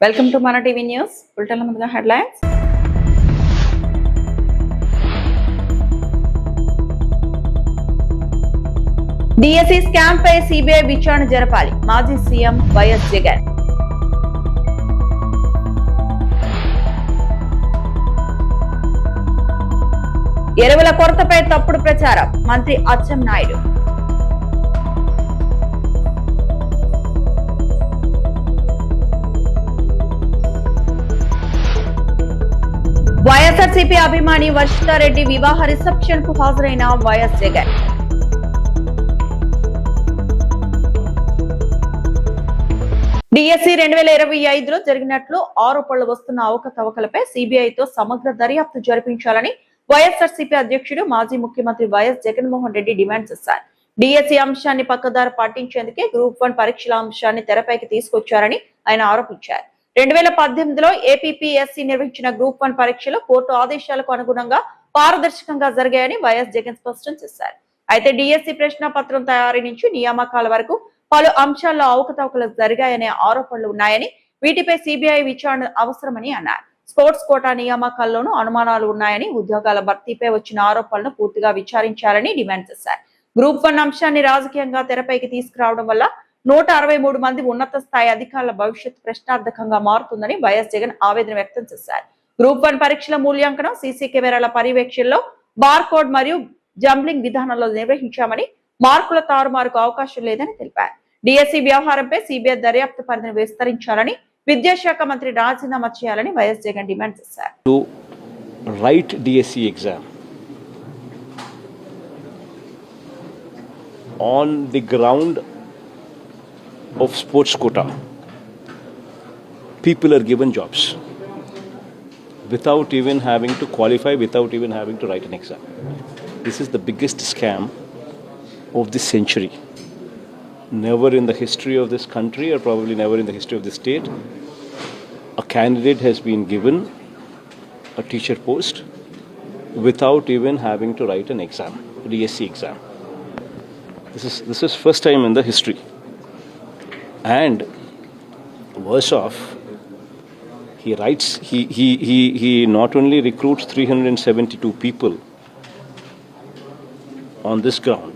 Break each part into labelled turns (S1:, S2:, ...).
S1: Welcome to మన TV news. బులెటిన్ల ముందుగా headlines. DSC scam పై CBI విచారణ జరపాలి. మాజీ సీఎం వైఎస్ జగన్. ఎరువుల కొరతపై తప్పుడు ప్రచారం. మంత్రి అచ్చెన్నాయుడు. వైఎస్ఆర్సీపీ అభిమాని వర్షితారెడ్డి వివాహ రిసెప్షన్ కు హాజరైన వైఎస్ జగన్. డిఎస్సి 2025లో జరిగినట్లు ఆరోపణలు వస్తున్న అవకతవకలపై సిబిఐతో సమగ్ర దర్యాప్తు జరిపించాలని వైఎస్ఆర్సీపీ అధ్యక్షుడు మాజీ ముఖ్యమంత్రి వైఎస్ జగన్మోహన్ రెడ్డి డిమాండ్ చేశారు. డిఎస్సి అంశాన్ని పక్కదారి పట్టించేందుకే గ్రూప్ 1 పరీక్షల అంశాన్ని తెరపైకి తీసుకొచ్చారని ఆయన ఆరోపించారు. 2018లో ఏపీపీఎస్సీ నిర్వహించిన గ్రూప్ 1 పరీక్షలు కోర్టు ఆదేశాలకు అనుగుణంగా పారదర్శకంగా జరిగాయని వైఎస్ జగన్ స్పష్టం చేశారు. అయితే డిఎస్సి ప్రశ్న పత్రం తయారీ నుంచి నియామకాల వరకు పలు అంశాల్లో అవకతవకలు జరిగాయనే ఆరోపణలు ఉన్నాయని, వీటిపై సిబిఐ విచారణ అవసరమని అన్నారు. స్పోర్ట్స్ కోటా నియామకాల్లోనూ అనుమానాలు ఉన్నాయని, ఉద్యోగాల భర్తీపై వచ్చిన ఆరోపణలను పూర్తిగా విచారించాలని డిమాండ్ చేశారు. గ్రూప్ 1 అంశాన్ని రాజకీయంగా తెరపైకి తీసుకురావడం వల్ల 163 మంది ఉన్నత స్థాయి అధికారుల భవిష్యత్తు ప్రశ్నార్థకంగా మారుతుందని వైఎస్ జగన్ ఆవేదన వ్యక్తం చేశారు. గ్రూప్ 1 పరీక్షల మూల్యాంకనం సీసీ కెమెరాల పర్యవేక్షణలో బార్కోడ్ మరియు జంబ్లింగ్ విధానంలో నిర్వహించామని, మార్కుల తారుమారుకు అవకాశం లేదని తెలిపారు. డిఎస్సి వ్యవహారంపై సిబిఐ దర్యాప్తు పరిధిని విస్తరించాలని, విద్యాశాఖ మంత్రి రాజీనామా చేయాలని వైఎస్ జగన్ డిమాండ్ చేశారు.
S2: Write DSC exam on the ground of sports quota. People are given jobs without even having to qualify, without even having to write an exam. This is the biggest scam of this century. Never in the history of this country, or probably never in the history of this state, a candidate has been given a teacher post without even having to write an exam, a DSC exam. This is first time in the history. And worse off, he not only recruits 372 people on this ground,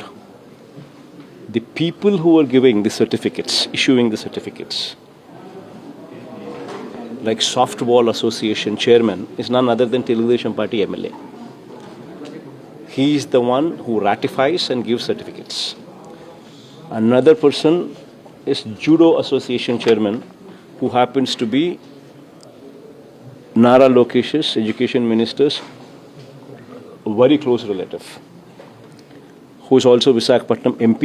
S2: the people who are giving the certificates, issuing the certificates, like Softball Association chairman, is none other than Telugudesam Party MLA. He is the one who ratifies and gives certificates. Another person is Judo Association chairman, who happens to be Nara Lokesh's education minister's very close relative, who is also Visakhapatnam MP,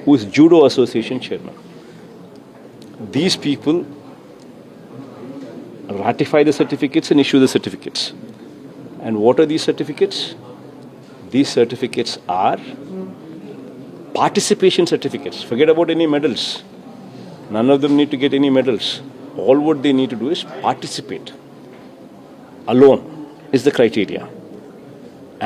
S2: who is Judo Association chairman. These people ratify the certificates and issue the certificates. And what are these certificates? These certificates are participation certificates. Forget about any medals. None of them need to get any medals. All what they need to do is participate. Alone is the criteria.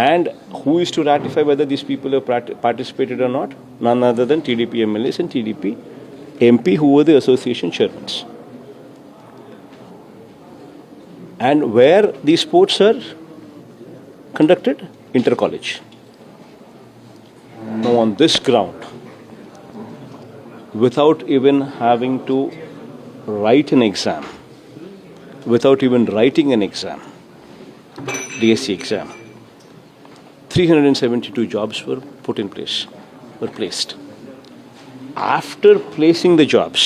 S2: And who is to ratify whether these people have participated or not? None other than TDP MLAs and TDP MP, who were the association chairmen. And where these sports are conducted? Inter-college. Now on this ground, without even having to write an exam, without even writing an exam, DSC exam, 372 jobs were put in place, were placed. After placing the jobs,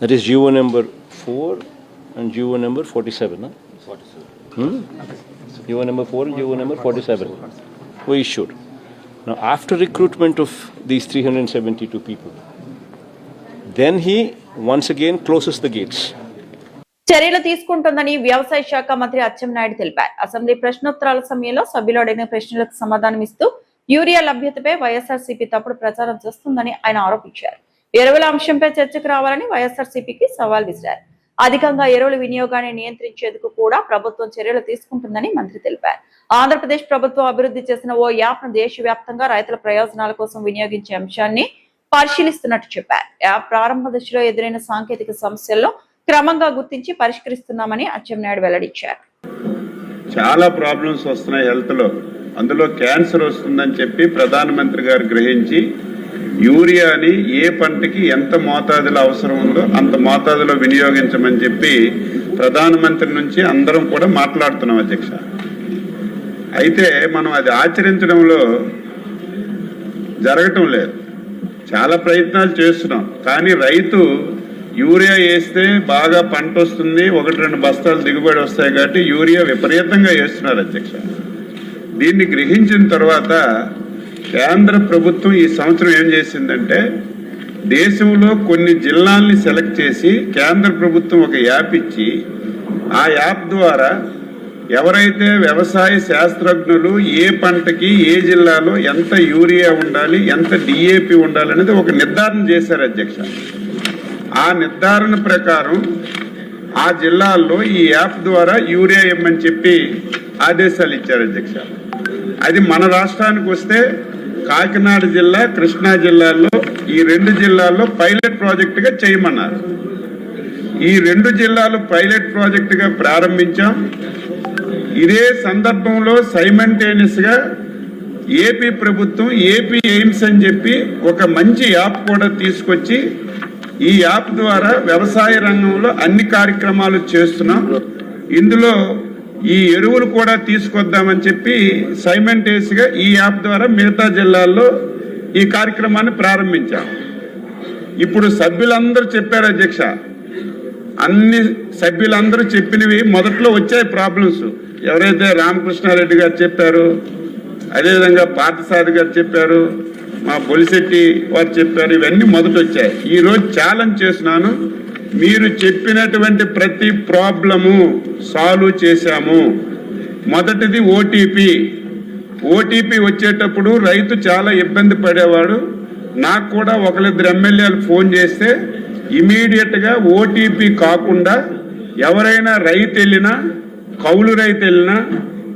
S2: that is GO number 4 and GO number 47. Huh? 47. GO number 4 and GO number 47 were issued. Now, after recruitment of these 372 people, then he once again closes the gates.
S1: చర్యలు తీసుకుంటుందని వ్యవసాయ శాఖ మంత్రి అచ్చెన్నాయుడు తెలిపారు. Assembly ప్రశ్నోత్తరాల సమయంలో సభ్యులు అడిగిన ప్రశ్నలకు సమాధానమిస్తూ యూరియా లభ్యతపై వైఎస్ఆర్సీపీ తప్పుడు ప్రచారం చేస్తుందని ఆయన ఆరోపించారు. ఎరువుల అంశంపై చర్చకు రావాలని వైఎస్ఆర్సీపీకి సవాల్ విసిరారు. అధికంగా ఎరువుల వినియోగాన్ని నియంత్రించేందుకు కూడా ప్రభుత్వం చర్యలు తీసుకుంటుందని మంత్రి తెలిపారు. ఆంధ్రప్రదేశ్ ప్రభుత్వం అభివృద్ధి చేసిన ఓ యాప్ను దేశవ్యాప్తంగా రైతుల ప్రయోజనాల కోసం వినియోగించే అంశాన్ని పరిశీలిస్తున్నట్టు చెప్పారు. యాప్ ప్రారంభ దశలో ఎదురైన సాంకేతిక సమస్యల్లో క్రమంగా గుర్తించి పరిష్కరిస్తున్నామని అచ్చెన్నాయుడు వెల్లడించారు.
S3: చాలా ప్రాబ్లమ్స్ వస్తున్నాయి హెల్త్ లో, అందులో క్యాన్సర్ వస్తుందని చెప్పి ప్రధానమంత్రి గారు గ్రహించి యూరియాని ఏ పంటకి ఎంత మోతాదులో అవసరం ఉందో అంత మోతాదులో వినియోగించమని చెప్పి ప్రధానమంత్రి నుంచి అందరం కూడా మాట్లాడుతున్నాం అధ్యక్ష. అయితే మనం అది ఆచరించడంలో జరగటం లేదు. చాలా ప్రయత్నాలు చేస్తున్నాం, కానీ రైతు యూరియా వేస్తే బాగా పంట వస్తుంది, 1-2 బస్తాలు దిగుబడి వస్తాయి కాబట్టి యూరియా విపరీతంగా వేస్తున్నారు అధ్యక్ష. దీన్ని గ్రహించిన తర్వాత కేంద్ర ప్రభుత్వం ఈ సంవత్సరం ఏం చేసిందంటే దేశంలో కొన్ని జిల్లాల్ని సెలెక్ట్ చేసి కేంద్ర ప్రభుత్వం ఒక యాప్ ఇచ్చి ఆ యాప్ ద్వారా ఎవరైతే వ్యవసాయ శాస్త్రజ్ఞులు ఏ పంటకి ఏ జిల్లాలో ఎంత యూరియా ఉండాలి, ఎంత డిఏపి ఉండాలి అనేది ఒక నిర్ధారణ చేశారు అధ్యక్ష. ఆ నిర్ధారణ ప్రకారం ఆ జిల్లాల్లో ఈ యాప్ ద్వారా యూరియా ఇవ్వమని చెప్పి ఆదేశాలు ఇచ్చారు అధ్యక్ష. అది మన రాష్ట్రానికి వస్తే కాకినాడ జిల్లా, కృష్ణా జిల్లాల్లో ఈ 2 జిల్లాల్లో పైలట్ ప్రాజెక్టుగా చేయమన్నారు. ఈ 2 జిల్లాలు పైలట్ ప్రాజెక్టుగా ప్రారంభించాం. ఇదే సందర్భంలో సైమల్టేనియస్ గా ఏపీ ప్రభుత్వం ఏపీ ఎయిమ్స్ అని చెప్పి ఒక మంచి యాప్ కూడా తీసుకొచ్చి ఈ యాప్ ద్వారా వ్యవసాయ రంగంలో అన్ని కార్యక్రమాలు చేస్తున్నాం. ఇందులో ఈ ఎరువులు కూడా తీసుకొద్దామని చెప్పి సైమల్టేనియస్ గా ఈ యాప్ ద్వారా మిగతా జిల్లాల్లో ఈ కార్యక్రమాన్ని ప్రారంభించాం. ఇప్పుడు సభ్యులందరూ చెప్పారు అధ్యక్ష, అన్ని సభ్యులందరూ చెప్పినవి మొదట్లో వచ్చాయి ప్రాబ్లమ్స్. ఎవరైతే రామకృష్ణారెడ్డి గారు చెప్పారు, అదేవిధంగా పార్థసారథి గారు చెప్పారు, మా బొలిశెట్టి వారు చెప్పారు, ఇవన్నీ మొదట వచ్చాయి. ఈరోజు ఛాలెంజ్ చేస్తున్నాను, మీరు చెప్పినటువంటి ప్రతి ప్రాబ్లము సాల్వ్ చేశాము. మొదటిది ఓటీపీ వచ్చేటప్పుడు రైతు చాలా ఇబ్బంది పడేవాడు. నాకు కూడా 1-2 ఎమ్మెల్యేలు ఫోన్ చేస్తే ఇమీడియట్ గా ఓటీపీ కాకుండా ఎవరైనా రైతు వెళ్ళినా, కౌలు రైతు వెళ్ళినా,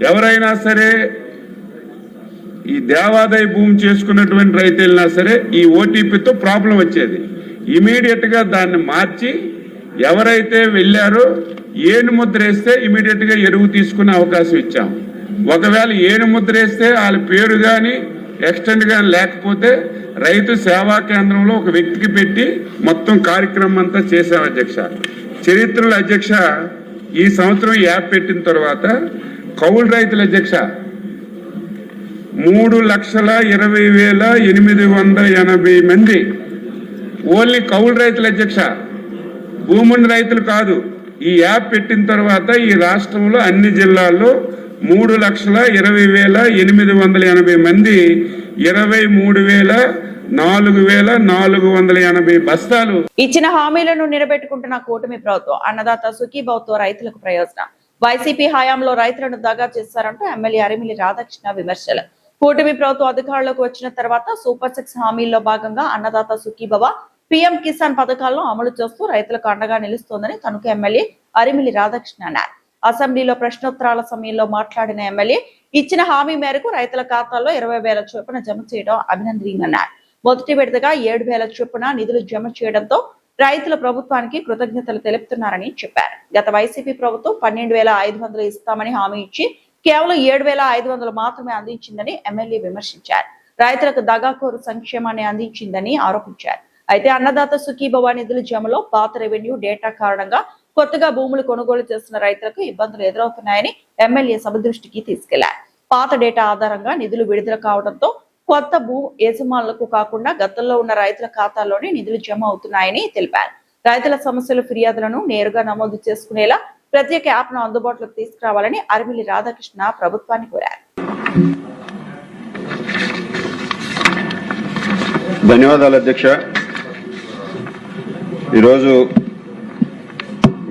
S3: ఎవరైనా సరే ఈ దేవాదాయ భూమి చేసుకున్నటువంటి రైతు వెళ్ళినా సరే ఈ ఓటీపీతో ప్రాబ్లం వచ్చేది. ఇమీడియట్ గా దాన్ని మార్చి ఎవరైతే వెళ్ళారో ఏను ముద్ర వేస్తే ఇమీడియట్ గా ఎరువు తీసుకునే అవకాశం ఇచ్చాం. ఒకవేళ ఏను ముద్ర వేస్తే వాళ్ళ పేరు కానీ ఎక్స్టెండ్ కానీ లేకపోతే రైతు సేవా కేంద్రంలో ఒక వ్యక్తికి పెట్టి మొత్తం కార్యక్రమం అంతా చేశాం అధ్యక్ష. చరిత్రలో అధ్యక్ష ఈ సంవత్సరం యాప్ పెట్టిన తర్వాత కౌలు రైతుల అధ్యక్ష 3,20,880 మంది ఓన్లీ కౌలు రైతుల అధ్యక్ష, భూమున్న రైతులు కాదు. ఈ యాప్ పెట్టిన తర్వాత ఈ రాష్ట్రంలో అన్ని జిల్లాల్లో 3,20,880 మంది 23,480 బస్తాలు
S1: ఇచ్చిన హామీలను నిలబెట్టుకుంటున్న కూటమి ప్రభుత్వం. అన్నదాత సుఖీభావతో రైతులకు ప్రయోజనం. వైసీపీ హయాంలో రైతులను దగా చేశారంటూ ఎమ్మెల్యే అరిమిల్లి రాధాకృష్ణ విమర్శలు. కూటమి ప్రభుత్వం అధికారంలోకి వచ్చిన తర్వాత సూపర్ 6 హామీల్లో భాగంగా అన్నదాత సుఖీభవ, పీఎం కిసాన్ పథకాలను అమలు చేస్తూ రైతులకు అండగా నిలుస్తోందని తణుకు ఎమ్మెల్యే అరిమిల్లి రాధాకృష్ణ అన్నారు. అసెంబ్లీలో ప్రశ్నోత్తరాల సమయంలో మాట్లాడిన ఎమ్మెల్యే ఇచ్చిన హామీ మేరకు రైతుల ఖాతాల్లో 20,000 చొప్పున జమ చేయడం అభినందనీయమన్నారు. మొదటి విడతగా 7,000 చొప్పున నిధులు జమ చేయడంతో రైతుల ప్రభుత్వానికి కృతజ్ఞతలు తెలుపుతున్నారని చెప్పారు. గత వైసీపీ ప్రభుత్వం 12,500 ఇస్తామని హామీ ఇచ్చి కేవలం 7,500 మాత్రమే అందించిందని ఎమ్మెల్యే విమర్శించారు. రైతులకు దగాకోరు సంక్షేమాన్ని అందించిందని ఆరోపించారు. అయితే అన్నదాత సుఖీభవ నిధుల జమలో పాత రెవెన్యూ డేటా కారణంగా కొత్తగా భూములు కొనుగోలు చేస్తున్న రైతులకు ఇబ్బందులు ఎదురవుతున్నాయని ఎమ్మెల్యే సభ దృష్టికి తీసుకెళ్లారు. పాత డేటా ఆధారంగా నిధులు విడుదల కావడంతో కొత్త భూ యజమానులకు కాకుండా గతంలో ఉన్న రైతుల ఖాతాల్లోనే నిధులు జమ అవుతున్నాయని తెలిపారు. రైతుల సమస్యలు, ఫిర్యాదులను నేరుగా నమోదు చేసుకునేలా ప్రత్యేక యాప్ను అందుబాటులోకి తీసుకురావాలని అరిమిల్లి రాధాకృష్ణ ప్రభుత్వాన్ని కోరారు.
S3: ధన్యవాదాలు అధ్యక్ష. ఈరోజు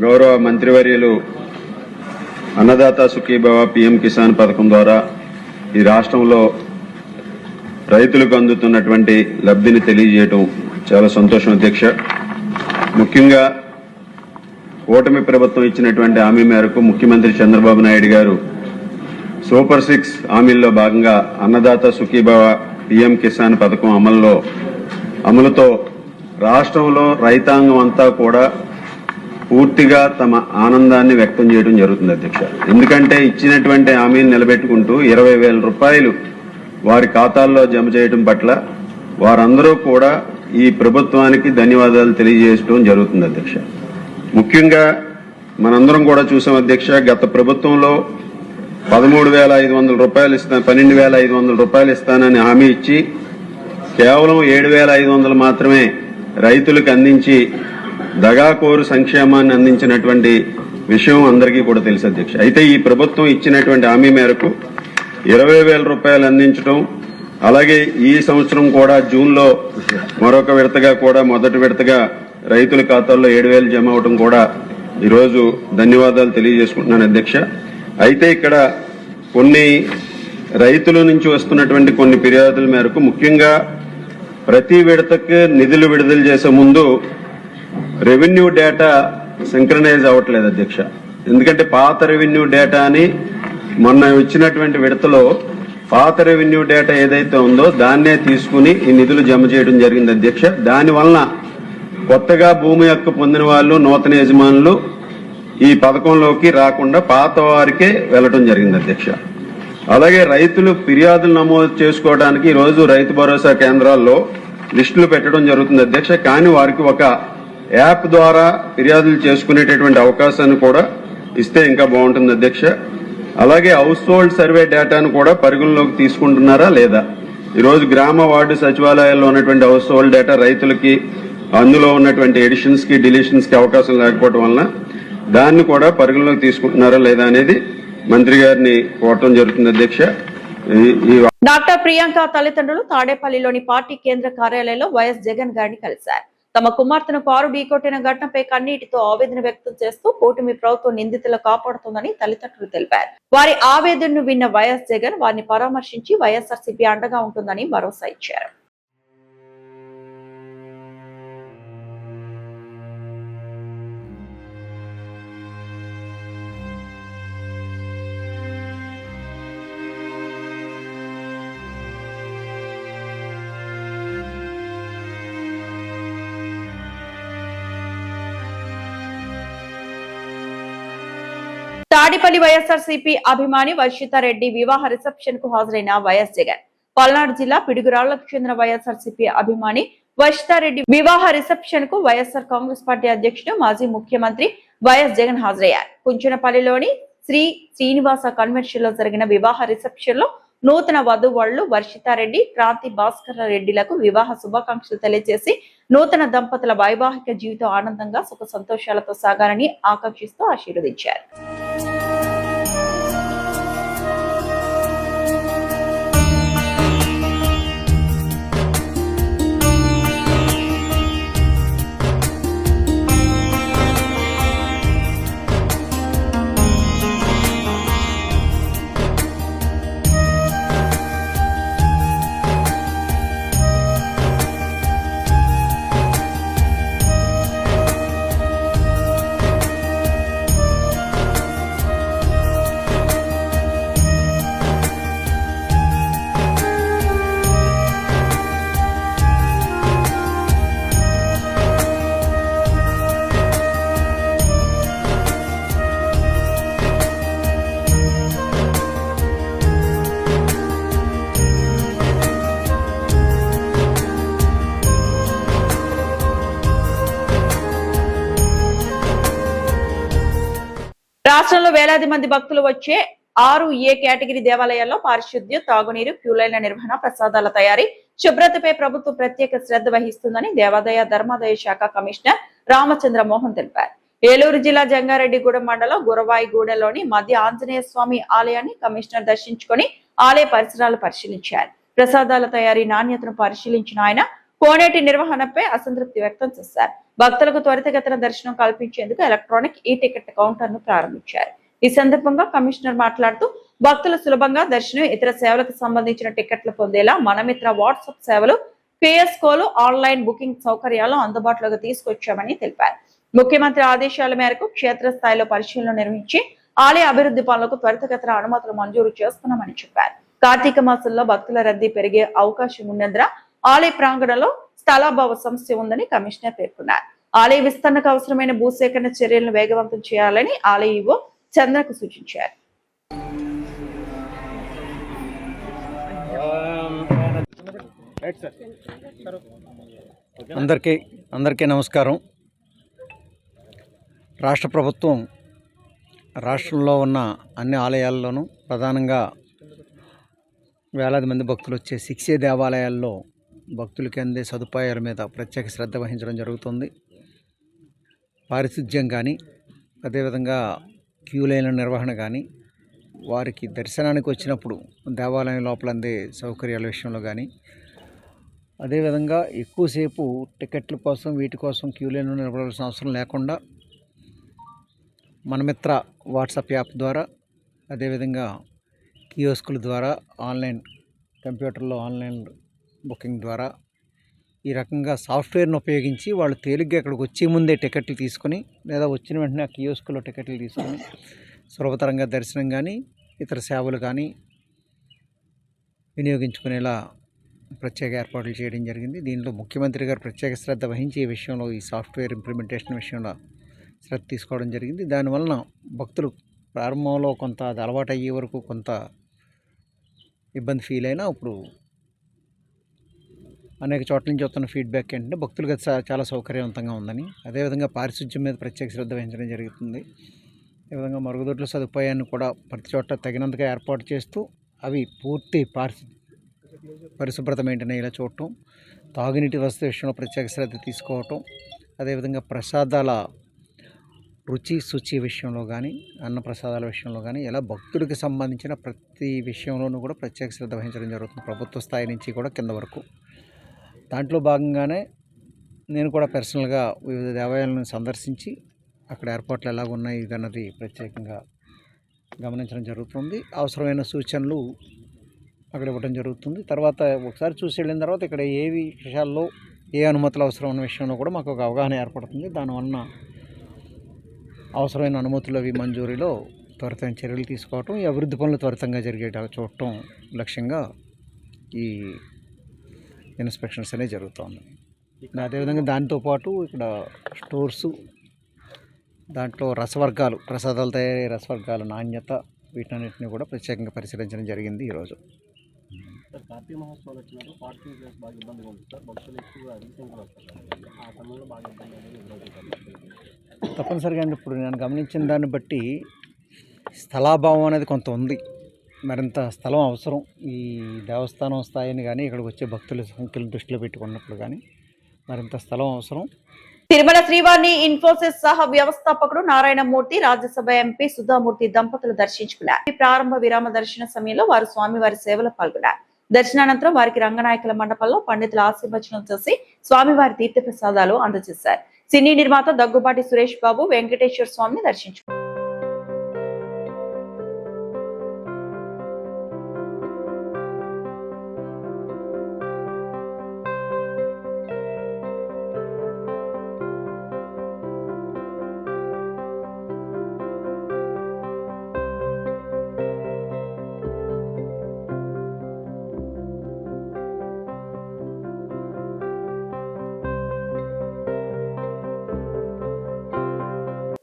S3: గౌరవ మంత్రివర్యులు అన్నదాత సుఖీభవ పీఎం కిసాన్ పథకం ద్వారా ఈ రాష్ట్రంలో రైతులకు అందుతున్నటువంటి లబ్ధిని తెలియజేయడం చాలా సంతోషం అధ్యక్ష. ముఖ్యంగా కూటమి ప్రభుత్వం ఇచ్చినటువంటి హామీ మేరకు ముఖ్యమంత్రి చంద్రబాబు నాయుడు గారు సూపర్ 6 హామీల్లో భాగంగా అన్నదాత సుఖీభవ పీఎం కిసాన్ పథకం అమల్లో
S4: అమలుతో రాష్ట్రంలో రైతాంగం అంతా కూడా పూర్తిగా తమ ఆనందాన్ని వ్యక్తం చేయడం జరుగుతుంది అధ్యక్ష. ఎందుకంటే ఇచ్చినటువంటి హామీని నిలబెట్టుకుంటూ 20,000 రూపాయలు వారి ఖాతాల్లో జమ చేయడం పట్ల వారందరూ కూడా ఈ ప్రభుత్వానికి ధన్యవాదాలు తెలియజేయడం జరుగుతుంది అధ్యక్ష. ముఖ్యంగా మనందరం కూడా చూసాం అధ్యక్ష, గత ప్రభుత్వంలో 13,500 రూపాయలు 12,500 రూపాయలు ఇస్తానని హామీ ఇచ్చి కేవలం 7,500 మాత్రమే రైతులకు అందించి దగాకోరు సంక్షేమాన్ని అందించినటువంటి విషయం అందరికీ కూడా తెలుసు అధ్యక్ష. అయితే ఈ ప్రభుత్వం ఇచ్చినటువంటి హామీ మేరకు 20,000 రూపాయలు అందించడం, అలాగే ఈ సంవత్సరం కూడా జూన్లో మరొక విడతగా కూడా మొదటి విడతగా రైతుల ఖాతాల్లో 7,000 జమ అవడం కూడా ఈరోజు ధన్యవాదాలు తెలియజేసుకుంటున్నాను అధ్యక్ష. అయితే ఇక్కడ కొన్ని రైతుల నుంచి వస్తున్నటువంటి కొన్ని ఫిర్యాదుల మేరకు ముఖ్యంగా ప్రతి విడతకు నిధులు విడుదల చేసే ముందు రెవెన్యూ డేటా సింక్రనైజ్ అవ్వట్లేదు అధ్యక్ష. ఎందుకంటే పాత రెవెన్యూ డేటాని మొన్న ఇచ్చినటువంటి విడతలో పాత రెవెన్యూ డేటా ఏదైతే ఉందో దాన్నే తీసుకుని ఈ నిధులు జమ చేయడం జరిగింది అధ్యక్ష. దానివలన కొత్తగా భూమి హక్కు పొందిన వాళ్ళు, నూతన యజమానులు ఈ పథకంలోకి రాకుండా పాత వారికే వెళ్లడం జరిగింది అధ్యక్ష. అలాగే రైతులు ఫిర్యాదులు నమోదు చేసుకోవడానికి ఈరోజు రైతు భరోసా కేంద్రాల్లో లిస్టులు పెట్టడం జరుగుతుంది అధ్యక్ష. కానీ వారికి ఒక యాప్ ద్వారా ఫిర్యాదులు చేసుకునేటటువంటి అవకాశాన్ని కూడా ఇస్తే ఇంకా బాగుంటుంది అధ్యక్ష. అలాగే హౌస్ హోల్డ్ సర్వే డేటాను కూడా పరిగణలోకి తీసుకుంటున్నారా లేదా? ఈరోజు గ్రామ వార్డు సచివాలయాల్లో ఉన్నటువంటి హౌస్ హోల్డ్ డేటా రైతులకి అందులో ఉన్నటువంటి ఎడిషన్స్ కి డిలీషన్స్ కి అవకాశం లేకపోవడం వలన దాన్ని కూడా పరిగణలోకి తీసుకుంటున్నారా లేదా అనేది మంత్రి గారిని కోరటం జరుగుతుంది అధ్యక్ష.
S1: డాక్టర్ ప్రియాంక తల్లిదండ్రులు తాడేపల్లిలోని పార్టీ కేంద్ర కార్యాలయంలో వైఎస్ జగన్ గారిని కలిశారు. తమ కుమార్తెను కారు ఢీకొట్టిన ఘటనపై కన్నీటితో ఆవేదన వ్యక్తం చేస్తూ కూటమి ప్రభుత్వం నిందితులు కాపాడుతోందని తల్లిదండ్రులు తెలిపారు. వారి ఆవేదనను విన్న వైఎస్ జగన్ వారిని పరామర్శించి వైఎస్ఆర్సీపీ అండగా ఉంటుందని భరోసా ఇచ్చారు. తాడిపల్లి వైఎస్ఆర్సీపీ అభిమాని వర్షితారెడ్డి వివాహ రిసెప్షన్ కు హాజరైన వైఎస్ జగన్. పల్నాడు జిల్లా పిడుగురాళ్లకు చెందిన వైఎస్ఆర్సీపీ అభిమాని వర్షితారెడ్డి వివాహ రిసెప్షన్ కు వైఎస్ఆర్ కాంగ్రెస్ పార్టీ అధ్యక్షుడు మాజీ ముఖ్యమంత్రి వైఎస్ జగన్ హాజరయ్యారు. కుంచనపల్లిలోని శ్రీ శ్రీనివాస కన్వెన్షన్ లో జరిగిన వివాహ రిసెప్షన్ లో నూతన వధువరులు వర్షితారెడ్డి, క్రాంతి భాస్కర్ రెడ్డిలకు వివాహ శుభాకాంక్షలు తెలియజేసి నూతన దంపతుల వైవాహిక జీవితం ఆనందంగా సుఖ సంతోషాలతో సాగాలని ఆకాంక్షిస్తూ ఆశీర్వదించారు. రాష్ట్రంలో వేలాది మంది భక్తులు వచ్చే 6A కేటగిరీ దేవాలయాల్లో పారిశుద్ధ్యం, తాగునీరు, క్యూలైన్ల నిర్వహణ, ప్రసాదాల తయారీ, శుభ్రతపై ప్రభుత్వం ప్రత్యేక శ్రద్ధ వహిస్తుందని దేవాదాయ ధర్మాదాయ శాఖ కమిషనర్ రామచంద్ర మోహన్ తెలిపారు. ఏలూరు జిల్లా జంగారెడ్డిగూడెం మండలం గురవాయిగూడెంలోని మధ్య ఆంజనేయ స్వామి ఆలయాన్ని కమిషనర్ దర్శించుకొని ఆలయ పరిసరాలు పరిశీలించారు. ప్రసాదాల తయారీ నాణ్యతను పరిశీలించిన ఆయన కోనేటి నిర్వహణపై అసంతృప్తి వ్యక్తం చేశారు. భక్తులకు త్వరితగతిన దర్శనం కల్పించేందుకు ఎలక్ట్రానిక్ టికెట్ కౌంటర్ ను ప్రారంభించారు. ఈ సందర్భంగా కమిషనర్ మాట్లాడుతూ భక్తులు సులభంగా దర్శనం, ఇతర సేవలకు సంబంధించిన టికెట్లు పొందేలా మనమిత్ర వాట్సాప్ సేవలు, పిఎస్కోలు, ఆన్లైన్ బుకింగ్ సౌకర్యాలను అందుబాటులోకి తీసుకొచ్చామని తెలిపారు. ముఖ్యమంత్రి ఆదేశాల మేరకు క్షేత్రస్థాయిలో పరిశీలన నిర్వహించి ఆలయ అభివృద్ధి పనులకు త్వరితగతిన అనుమతులు మంజూరు చేస్తున్నామని చెప్పారు. కార్తీక మాసంలో భక్తుల రద్దీ పెరిగే అవకాశం ఉన్నందున ఆలయ ప్రాంగణంలో స్థలాభావ సమస్య ఉందని కమిషనర్ పేర్కొన్నారు. ఆలయ విస్తరణకు అవసరమైన భూసేకరణ చర్యలను వేగవంతం చేయాలని ఆలయ ఈవో చంద్రకు సూచించారు.
S5: అందరికీ నమస్కారం. రాష్ట్ర ప్రభుత్వం రాష్ట్రంలో ఉన్న అన్ని ఆలయాల్లోనూ ప్రధానంగా వేలాది మంది భక్తులు వచ్చే 6A దేవాలయాల్లో భక్తులకి అందే సదుపాయాల మీద ప్రత్యేక శ్రద్ధ వహించడం జరుగుతుంది. పారిశుధ్యం కానీ, అదేవిధంగా క్యూ లైన్ల నిర్వహణ కానీ, వారికి దర్శనానికి వచ్చినప్పుడు దేవాలయం లోపల అందే సౌకర్యాల విషయంలో కానీ, అదేవిధంగా ఎక్కువసేపు టికెట్ల కోసం వీటి కోసం క్యూ లైన్లో నిలబడాల్సిన అవసరం లేకుండా మనమిత్ర వాట్సాప్ యాప్ ద్వారా, అదేవిధంగా కియోస్కుల ద్వారా, కంప్యూటర్లో ఆన్లైన్ బుకింగ్ ద్వారా ఈ రకంగా సాఫ్ట్వేర్ను ఉపయోగించి వాళ్ళు తేలిగ్గా ఇక్కడికి వచ్చే ముందే టికెట్లు తీసుకొని, లేదా వచ్చిన వెంటనే ఆ కియోస్కులో టికెట్లు తీసుకొని సులభతరంగా దర్శనం కానీ ఇతర సేవలు కానీ వినియోగించుకునేలా ప్రత్యేక ఏర్పాట్లు చేయడం జరిగింది. దీనిలో ముఖ్యమంత్రి గారు ప్రత్యేక శ్రద్ధ వహించి ఈ విషయంలో, ఈ సాఫ్ట్వేర్ ఇంప్లిమెంటేషన్ విషయంలో శ్రద్ధ తీసుకోవడం జరిగింది. దానివలన భక్తులు ప్రారంభంలో కొంత అది అలవాటు అయ్యే వరకు కొంత ఇబ్బంది ఫీల్ అయినా, ఇప్పుడు అనేక చోట్ల నుంచి వస్తున్న ఫీడ్బ్యాక్ ఏంటంటే భక్తులకు చాలా సౌకర్యవంతంగా ఉందని, అదేవిధంగా పారిశుధ్యం మీద ప్రత్యేక శ్రద్ధ వహించడం జరుగుతుంది. ఈ విధంగా మరుగుదొడ్ల సదుపాయాన్ని కూడా ప్రతి చోట తగినంతగా ఏర్పాటు చేస్తూ అవి పూర్తి పరిశుభ్రత మెయింటైన్ అయ్యేలా చూడటం, తాగునీటి వసతి విషయంలో ప్రత్యేక శ్రద్ధ తీసుకోవటం, అదేవిధంగా ప్రసాదాల రుచి శుచి విషయంలో కానీ, అన్న ప్రసాదాల విషయంలో కానీ, ఇలా భక్తుడికి సంబంధించిన ప్రతి విషయంలోనూ కూడా ప్రత్యేక శ్రద్ధ వహించడం జరుగుతుంది, ప్రభుత్వ స్థాయి నుంచి కూడా కింద వరకు. దాంట్లో భాగంగానే నేను కూడా పర్సనల్గా వివిధ దేవాలయాలను సందర్శించి అక్కడ ఏర్పాట్లు ఎలాగున్నాయి అన్నది ప్రత్యేకంగా గమనించడం జరుగుతుంది. అవసరమైన సూచనలు అక్కడ ఇవ్వడం జరుగుతుంది. తర్వాత ఒకసారి చూసి వెళ్ళిన తర్వాత ఇక్కడ ఏ విషయాల్లో ఏ అనుమతులు అవసరం అన్న విషయంలో కూడా మాకు ఒక అవగాహన ఏర్పడుతుంది. దానివల్ల అవసరమైన అనుమతులు అవి మంజూరీలో త్వరితమైన చర్యలు తీసుకోవటం, ఈ అభివృద్ధి పనులు త్వరితంగా జరిగేలా చూడటం లక్ష్యంగా ఈ ఇన్స్పెక్షన్స్ అనేవి జరుగుతుంది. అదేవిధంగా దాంతోపాటు ఇక్కడ స్టోర్సు, దాంట్లో రసవర్గాలు, ప్రసాదాలు తయారయ్యే రసవర్గాల నాణ్యత, వీటన్నిటిని కూడా ప్రత్యేకంగా పరిశీలించడం జరిగింది ఈరోజు.
S6: కార్తీక మహోత్సవాలు వచ్చినప్పుడు పార్కింగ్ ప్లేస్ బాగా ఇబ్బందిగా ఉంది సార్. భక్తులు ఎక్కువగా రీసెంట్గా వస్తారు, ఆ సమయంలో బాగా ఇబ్బంది అనేది ఎదురవుతుంది.
S5: తప్పనిసరిగా అండి, ఇప్పుడు నేను గమనించిన దాన్ని బట్టి స్థలాభావం అనేది కొంత ఉంది. మరింత స్థలం అవసరం ఈ దేవస్థానం స్థాయిని కానీ, ఇక్కడికి వచ్చే భక్తుల సంఖ్యలను దృష్టిలో పెట్టుకున్నప్పుడు కానీ మరింత స్థలం అవసరం.
S1: తిరుమల శ్రీవారిని ఇన్ఫోసిస్ సహా వ్యవస్థాపకుడు నారాయణమూర్తి, రాజ్యసభ ఎంపీ సుధామూర్తి దంపతులు దర్శించుకున్నారు. ఈ ప్రారంభ విరామ దర్శన సమయంలో వారు స్వామివారి సేవలో పాల్గొన్నారు. దర్శనానంతరం వారికి రంగనాయకుల మండపంలో పండితుల ఆశీర్వచనం చేసి స్వామివారి తీర్థప్రసాదాలు అందజేశారు. సినీ నిర్మాత దగ్గుబాటి సురేష్ బాబు వెంకటేశ్వర స్వామిని దర్శించుకున్నారు.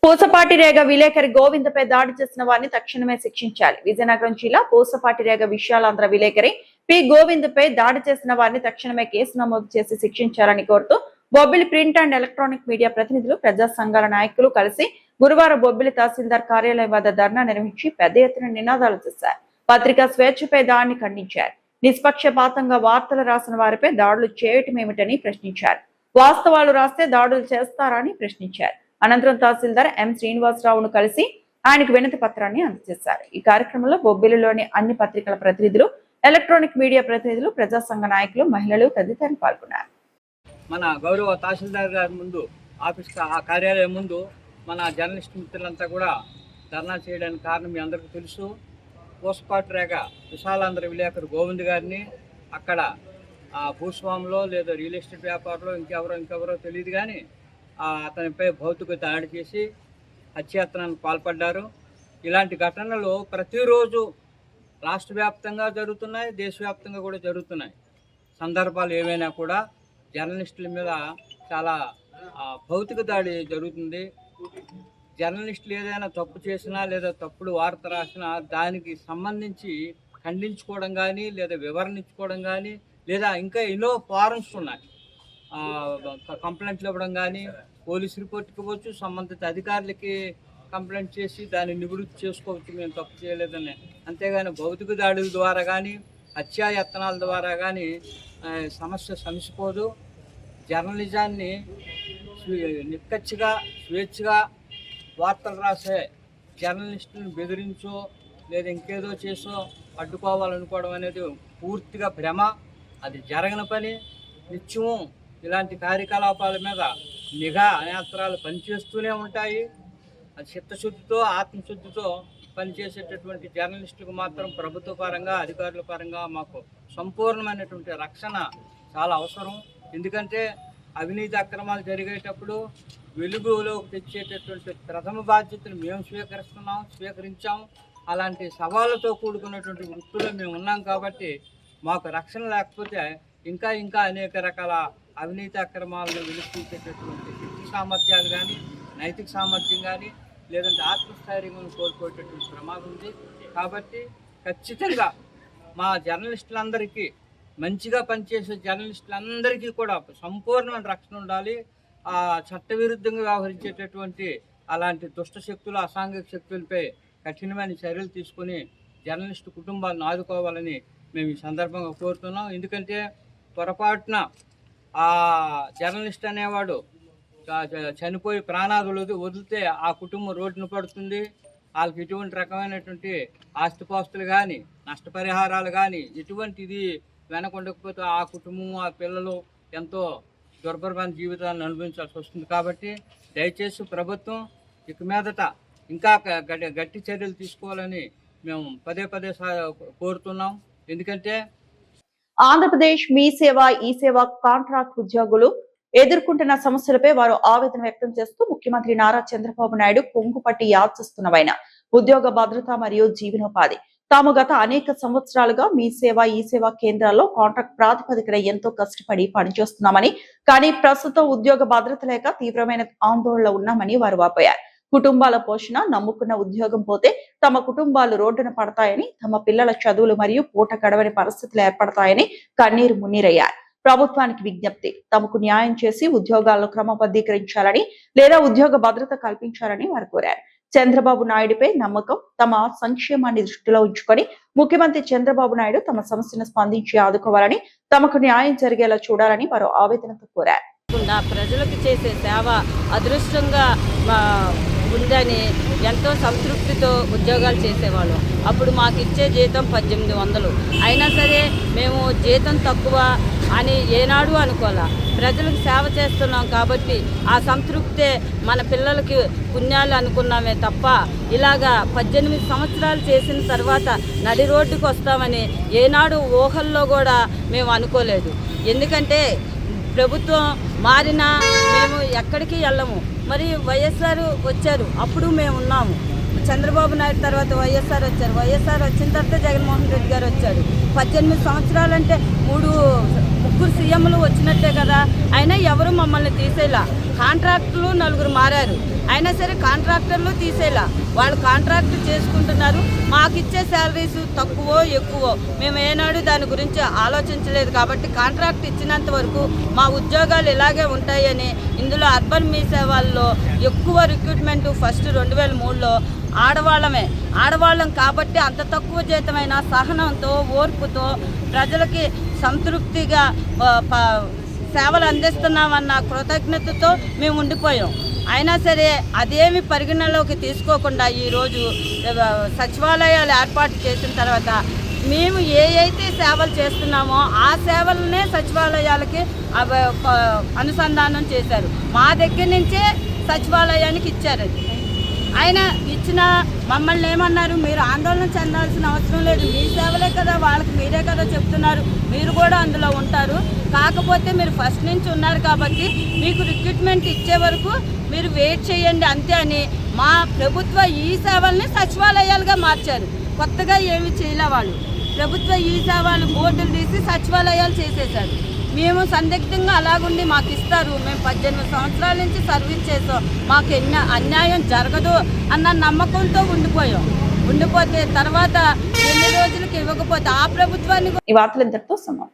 S1: పూసపాటిరేగ విలేకరి గోవిందపై దాడి చేసిన వారిని తక్షణమే శిక్షించాలి. విజయనగరం జిల్లా పూసపాటిరేగ విశాలాంధ్ర విలేకరి పి గోవిందపై దాడి చేసిన వారిని తక్షణమే కేసు నమోదు చేసి శిక్షించాలని కోరుతూ Bobbili print and electronic media ప్రతినిధులు, ప్రజా సంఘాల నాయకులు కలిసి గురువారం బొబ్బిలి తహసీల్దార్ కార్యాలయం వద్ద ధర్నా నిర్వహించి పెద్ద ఎత్తున నినాదాలు చేశారు. పత్రికా స్వేచ్ఛపై దాడిని ఖండించారు. నిష్పక్షపాతంగా వార్తలు రాసిన వారిపై దాడులు చేయటమేమిటని ప్రశ్నించారు. వాస్తవాలు రాస్తే దాడులు చేస్తారని ప్రశ్నించారు. అనంతరం తహసీల్దార్ ఎం శ్రీనివాసరావును కలిసి ఆయనకు వినతి పత్రాన్ని అందజేశారు. ఈ కార్యక్రమంలో బొబ్బిలిలోని అన్ని పత్రికల ప్రతినిధులు, ఎలక్ట్రానిక్ మీడియా ప్రతినిధులు, ప్రజా సంఘ నాయకులు, మహిళలు తదితరులు పాల్గొన్నారు.
S7: మన గౌరవ తహసీల్దార్ గారి ముందు, ఆ కార్యాలయం ముందు మన జర్నలిస్ట్ మిత్రులంతా కూడా ధర్నా చేయడానికి కారణం మీ అందరికీ తెలుసు. పూసపాటిరేగ విశాలాంధ్ర విలేకరు గోవింద్ గారిని అక్కడ భూస్వామిలో లేదా రియల్ ఎస్టేట్ వ్యాపారంలో ఇంకెవరో తెలియదు కానీ అతనిపై భౌతిక దాడి చేసి హత్యాయత్నానికి పాల్పడ్డారు. ఇలాంటి ఘటనలు ప్రతిరోజు రాష్ట్ర వ్యాప్తంగా జరుగుతున్నాయి, దేశవ్యాప్తంగా కూడా జరుగుతున్నాయి. సందర్భాలు ఏవైనా కూడా జర్నలిస్టుల మీద చాలా భౌతిక దాడి జరుగుతుంది. జర్నలిస్టులు ఏదైనా తప్పు చేసినా లేదా తప్పుడు వార్త రాసినా దానికి సంబంధించి ఖండించుకోవడం కానీ లేదా వివరణ ఇచ్చుకోవడం కానీ లేదా ఇంకా ఎన్నో ఫారమ్స్ ఉన్నాయి. కంప్లైంట్లు ఇవ్వడం కానీ, పోలీస్ రిపోర్ట్కి ఇవ్వచ్చు, సంబంధిత అధికారులకి కంప్లైంట్ చేసి దాన్ని నివృత్తి చేసుకోవచ్చు మేము తప్పు చేయలేదని. అంతేగాని భౌతిక దాడుల ద్వారా కానీ హత్యాయత్నాల ద్వారా కానీ సమస్య సమసిపోదు. జర్నలిజాన్ని నిక్కచ్చిగా స్వేచ్ఛగా వార్తలు రాసే జర్నలిస్టులను బెదిరించో లేదా ఇంకేదో చేసో అడ్డుకోవాలనుకోవడం అనేది పూర్తిగా భ్రమ. అది జరగని పని. నిత్యము ఇలాంటి కార్యకలాపాల మీద నిఘా నేత్రాలు పనిచేస్తూనే ఉంటాయి. అది చిత్తశుద్ధితో ఆత్మశుద్ధితో పనిచేసేటటువంటి జర్నలిస్టులకు మాత్రం ప్రభుత్వ పరంగా అధికారుల పరంగా మాకు సంపూర్ణమైనటువంటి రక్షణ చాలా అవసరం. ఎందుకంటే అవినీతి అక్రమాలు జరిగేటప్పుడు వెలుగులో తెచ్చేటటువంటి ప్రథమ బాధ్యతను మేము స్వీకరించాం. అలాంటి సవాళ్ళతో కూడుకున్నటువంటి వృత్తుల్లో మేము ఉన్నాం కాబట్టి మాకు రక్షణ లేకపోతే ఇంకా అనేక రకాల అవినీతి అక్రమాలను వెలుగుతీసేటటువంటి శక్తి సామర్థ్యాలు కానీ నైతిక సామర్థ్యం కానీ లేదంటే ఆత్మస్థైర్యం కోల్పోయేటటువంటి ప్రమాదం ఉంది. కాబట్టి ఖచ్చితంగా మా జర్నలిస్టులందరికీ మంచిగా పనిచేసే జర్నలిస్టులందరికీ కూడా సంపూర్ణమైన రక్షణ ఉండాలి. చట్టవిరుద్ధంగా వ్యవహరించేటటువంటి అలాంటి దుష్ట శక్తులు అసాంఘిక శక్తులపై కఠినమైన చర్యలు తీసుకుని జర్నలిస్టు కుటుంబాలను ఆదుకోవాలని మేము ఈ సందర్భంగా కోరుతున్నాం. ఎందుకంటే పొరపాటున ఆ జర్నలిస్ట్ అనేవాడు చనిపోయి ప్రాణాలు వదిలితే ఆ కుటుంబం రోడ్డున పడుతుంది. వాళ్ళకి ఎటువంటి రకమైనటువంటి ఆస్తిపాస్తులు కానీ నష్టపరిహారాలు కానీ ఎటువంటిది వెనకొండకపోతే ఆ కుటుంబం ఆ పిల్లలు ఎంతో దుర్భరమైన జీవితాలను అనుభవించాల్సి వస్తుంది. కాబట్టి దయచేసి ప్రభుత్వం ఇక మీదట ఇంకా గట్టి చర్యలు తీసుకోవాలని మేము పదే కోరుతున్నాం. ఎందుకంటే
S1: ఆంధ్రప్రదేశ్ మీ సేవ ఈ సేవ కాంట్రాక్ట్ ఉద్యోగులు ఎదుర్కొంటున్న సమస్యలపై వారు ఆవేదన వ్యక్తం చేస్తూ ముఖ్యమంత్రి నారా చంద్రబాబు నాయుడు కొంగుపట్టి యాచిస్తున్నవైన ఉద్యోగ భద్రత మరియు జీవనోపాధి తాము గత అనేక సంవత్సరాలుగా మీ సేవ ఈ సేవ కేంద్రాల్లో కాంట్రాక్ట్ ప్రాతిపదికన ఎంతో కష్టపడి పనిచేస్తున్నామని, కానీ ప్రస్తుతం ఉద్యోగ భద్రత లేక తీవ్రమైన ఆందోళనలో ఉన్నామని వారు వాపోయారు. కుటుంబాల పోషణ నమ్ముకున్న ఉద్యోగం పోతే తమ కుటుంబాలు రోడ్డున పడతాయని, తమ పిల్లల చదువులు మరియు పూట గడవని పరిస్థితులు ఏర్పడతాయని కన్నీరు మున్నీరయ్యారు. ప్రభుత్వానికి విజ్ఞప్తి, తమకు న్యాయం చేసి ఉద్యోగాలను క్రమబద్ధీకరించాలని లేదా ఉద్యోగ భద్రత కల్పించాలని వారు కోరారు. చంద్రబాబు నాయుడుపై నమ్మకం, తమ సంక్షేమాన్ని దృష్టిలో ఉంచుకొని ముఖ్యమంత్రి చంద్రబాబు నాయుడు తమ సమస్యను స్పందించి ఆదుకోవాలని, తమకు న్యాయం జరిగేలా చూడాలని వారు ఆవేదనతో కోరారు.
S8: ప్రజలకు చేసే సేవ అదృష్టంగా ఉందని ఎంతో సంతృప్తితో ఉద్యోగాలు చేసేవాళ్ళం. అప్పుడు మాకు ఇచ్చే జీతం 1800. అయినా సరే మేము జీతం తక్కువ అని ఏనాడు అనుకోలే. ప్రజలకు సేవ చేస్తున్నాం కాబట్టి ఆ సంతృప్తే మన పిల్లలకి పుణ్యాలు అనుకున్నామే తప్ప ఇలాగా 18 సంవత్సరాలు చేసిన తర్వాత నడి రోడ్డుకు వస్తామని ఏనాడు ఊహల్లో కూడా మేము అనుకోలేదు. ఎందుకంటే ప్రభుత్వం మారినా మేము ఎక్కడికి వెళ్ళము. మరి వైఎస్ఆర్ వచ్చారు, అప్పుడు మేము ఉన్నాము. చంద్రబాబు నాయుడు తర్వాత వైఎస్ఆర్ వచ్చారు. వైఎస్ఆర్ వచ్చిన తర్వాత జగన్మోహన్ రెడ్డి గారు వచ్చారు. 18 సంవత్సరాలంటే ముగ్గురు సీఎంలు వచ్చినట్టే కదా. అయినా ఎవరు మమ్మల్ని తీసేలా. కాంట్రాక్టులు 4 మారారు, అయినా సరే కాంట్రాక్టర్లు తీసేలా. వాళ్ళు కాంట్రాక్ట్ చేసుకుంటున్నారు. మాకు ఇచ్చే శాలరీస్ తక్కువో ఎక్కువో మేము ఏనాడు దాని గురించి ఆలోచించలేదు. కాబట్టి కాంట్రాక్ట్ ఇచ్చినంత వరకు మా ఉద్యోగాలు ఇలాగే ఉంటాయని, ఇందులో అర్బన్ మీ సేవల్లో ఎక్కువ రిక్రూట్మెంట్ ఫస్ట్ 2003లో ఆడవాళ్ళం కాబట్టి అంత తక్కువ జీతమైన సహనంతో ఓర్పుతో ప్రజలకి సంతృప్తిగా సేవలు అందిస్తున్నామన్న కృతజ్ఞతతో మేము ఉండిపోయాం. అయినా సరే అదేమి పరిగణలోకి తీసుకోకుండా ఈరోజు సచివాలయాలు ఏర్పాటు చేసిన తర్వాత మేము అయితే సేవలు చేస్తున్నామో ఆ సేవలనే సచివాలయాలకి అనుసంధానం చేశారు. మా దగ్గర నుంచే సచివాలయానికి ఇచ్చారు. ఆయన ఇచ్చిన మమ్మల్ని ఏమన్నారు, మీరు ఆందోళన చెందాల్సిన అవసరం లేదు, మీ సేవలే కదా, వాళ్ళకి మీరే కదా చెప్తున్నారు, మీరు కూడా అందులో ఉంటారు. కాకపోతే మీరు ఫస్ట్ నుంచి ఉన్నారు కాబట్టి మీకు రిక్రూట్మెంట్ ఇచ్చే వరకు మీరు వెయిట్ చేయండి అంతే అని మా ప్రభుత్వ ఈ సేవల్ని సచివాలయాలుగా మార్చారు. కొత్తగా ఏమి చేయలే వాళ్ళు. ప్రభుత్వ ఈ సేవలు బోర్డులు తీసి సచివాలయాలు చేసేశారు. మేము సందిగ్ధంగా అలాగుండి మాకు ఇస్తారు, మేము 18 సంవత్సరాల నుంచి సర్వీస్ చేసాం, మాకు అన్యాయం జరగదు అన్న నమ్మకంతో ఉండిపోతే తర్వాత ఎన్ని రోజులకి ఇవ్వకపోతే ఆ ప్రభుత్వాన్ని
S1: ఈ వార్తలు ఇంతటితో సమాప్తం.